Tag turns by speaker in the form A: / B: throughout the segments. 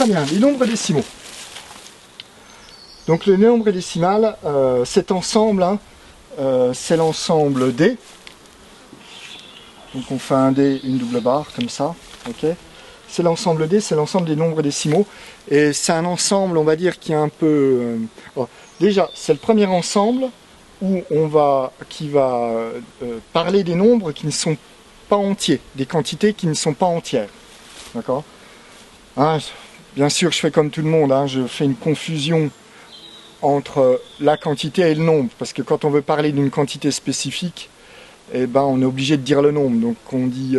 A: très bien, les nombres décimaux. Donc le nombre décimal, cet ensemble, hein, c'est l'ensemble D. Donc on fait un D, une double barre, comme ça. Okay, c'est l'ensemble D, c'est l'ensemble des nombres décimaux. Et c'est un ensemble, on va dire, qui est un peu... bon, déjà, c'est le premier ensemble où qui va parler des nombres qui ne sont pas entiers, des quantités qui ne sont pas entières. D'accord, hein, bien sûr, je fais comme tout le monde, hein, je fais une confusion entre la quantité et le nombre, parce que quand on veut parler d'une quantité spécifique, eh ben, on est obligé de dire le nombre. Donc on dit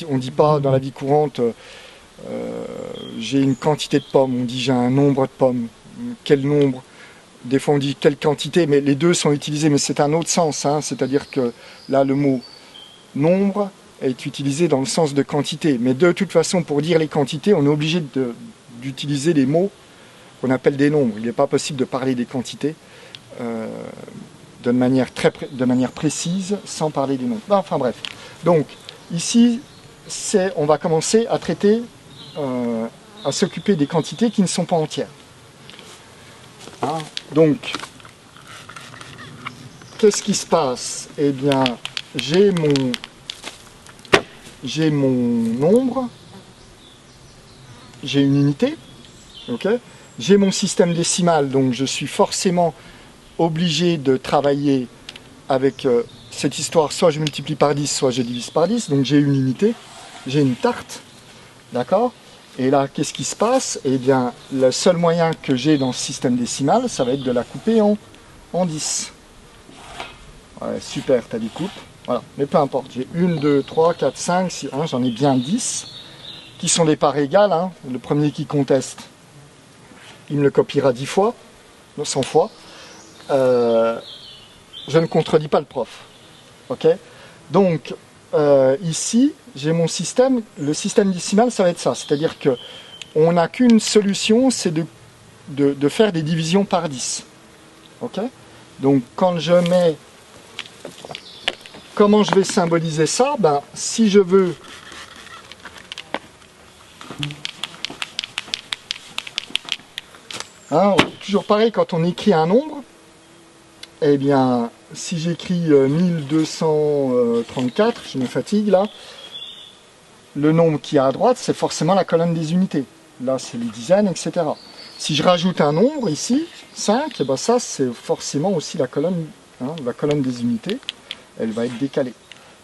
A: on dit pas dans la vie courante j'ai une quantité de pommes, on dit j'ai un nombre de pommes. Quel nombre? Des fois on dit quelle quantité, mais les deux sont utilisés, mais c'est un autre sens, hein, c'est-à-dire que là le mot nombre est utilisé dans le sens de quantité, mais de toute façon pour dire les quantités on est obligé d'utiliser des mots qu'on appelle des nombres. Il n'est pas possible de parler des quantités de manière précise sans parler des nombres. Enfin bref, donc ici on va commencer à traiter, à s'occuper des quantités qui ne sont pas entières. Hein, donc, qu'est-ce qui se passe? Eh bien, j'ai mon nombre, j'ai une unité, okay, j'ai mon système décimal, donc je suis forcément obligé de travailler avec cette histoire, soit je multiplie par 10, soit je divise par 10, donc j'ai une unité, j'ai une tarte, d'accord? Et là, qu'est-ce qui se passe? Eh bien, le seul moyen que j'ai dans ce système décimal, ça va être de la couper en 10. Ouais, super, tu as des coupes. Voilà, mais peu importe, j'ai 1, 2, 3, 4, 5, 6, 1, j'en ai bien 10, qui sont des parts égales. Hein. Le premier qui conteste, il me le copiera 10 fois, 100 fois. Je ne contredis pas le prof. Ok, donc, ici, j'ai mon système, le système décimal, ça va être ça. C'est-à-dire qu'on n'a qu'une solution, c'est de faire des divisions par 10. Ok, donc, quand je mets... Comment je vais symboliser ça? Ben, si je veux... Hein, toujours pareil, quand on écrit un nombre, eh bien, si j'écris 1234, je me fatigue là, le nombre qui est à droite, c'est forcément la colonne des unités. Là, c'est les dizaines, etc. Si je rajoute un nombre ici, 5, eh ben ça, c'est forcément aussi la colonne des unités. Elle va être décalée.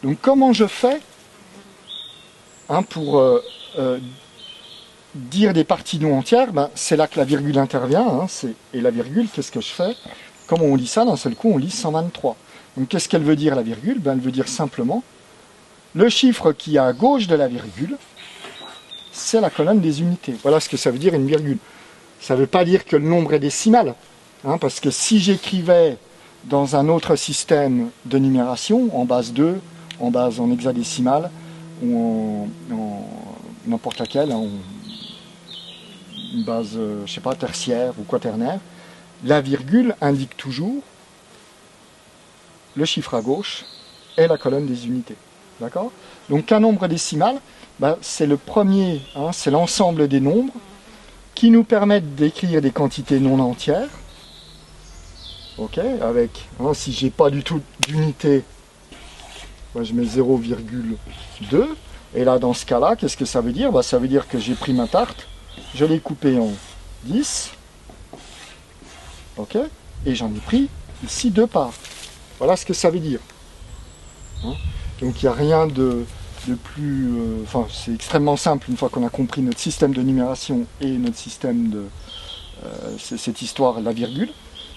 A: Donc, comment je fais pour dire des parties non entières? Ben, c'est là que la virgule intervient. Et la virgule, qu'est-ce que je fais? Comment on lit ça? D'un seul coup, on lit 123. Donc, qu'est-ce qu'elle veut dire, la virgule? Ben, elle veut dire simplement le chiffre qui est à gauche de la virgule, c'est la colonne des unités. Voilà ce que ça veut dire une virgule. Ça ne veut pas dire que le nombre est décimal, hein, parce que si j'écrivais dans un autre système de numération, en base 2, en hexadécimal, ou en n'importe laquelle, en une base, je sais pas, tertiaire ou quaternaire, la virgule indique toujours le chiffre à gauche et la colonne des unités. D'accord? Donc un nombre décimal, ben, c'est le premier, hein, c'est l'ensemble des nombres qui nous permettent d'écrire des quantités non entières. Ok, avec, hein, si j'ai pas du tout d'unité, ben, je mets 0,2. Et là, dans ce cas-là, qu'est-ce que ça veut dire? Ben, ça veut dire que j'ai pris ma tarte, je l'ai coupée en 10. Ok, et j'en ai pris ici 2 parts. Voilà ce que ça veut dire. Hein, donc il n'y a rien de plus... Enfin, c'est extrêmement simple une fois qu'on a compris notre système de numération et notre système de... cette histoire, la virgule.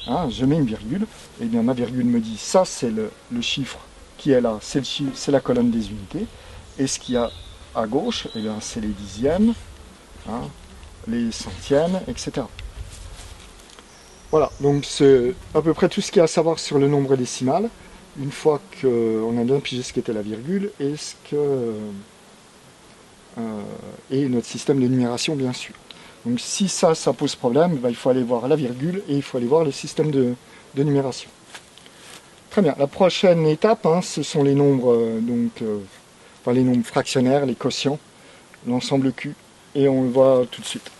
A: Hein, je mets une virgule, et bien ma virgule me dit ça c'est le chiffre qui est là, c'est la colonne des unités. Et ce qu'il y a à gauche, eh bien, c'est les dixièmes, hein, les centièmes, etc. Voilà, donc c'est à peu près tout ce qu'il y a à savoir sur le nombre décimal. Une fois qu'on a bien pigé ce qu'était la virgule et et notre système de numération, bien sûr. Donc si ça pose problème, ben, il faut aller voir la virgule et il faut aller voir le système de numération. Très bien, la prochaine étape, hein, ce sont les nombres, les nombres fractionnaires, les quotients, l'ensemble Q, et on le voit tout de suite.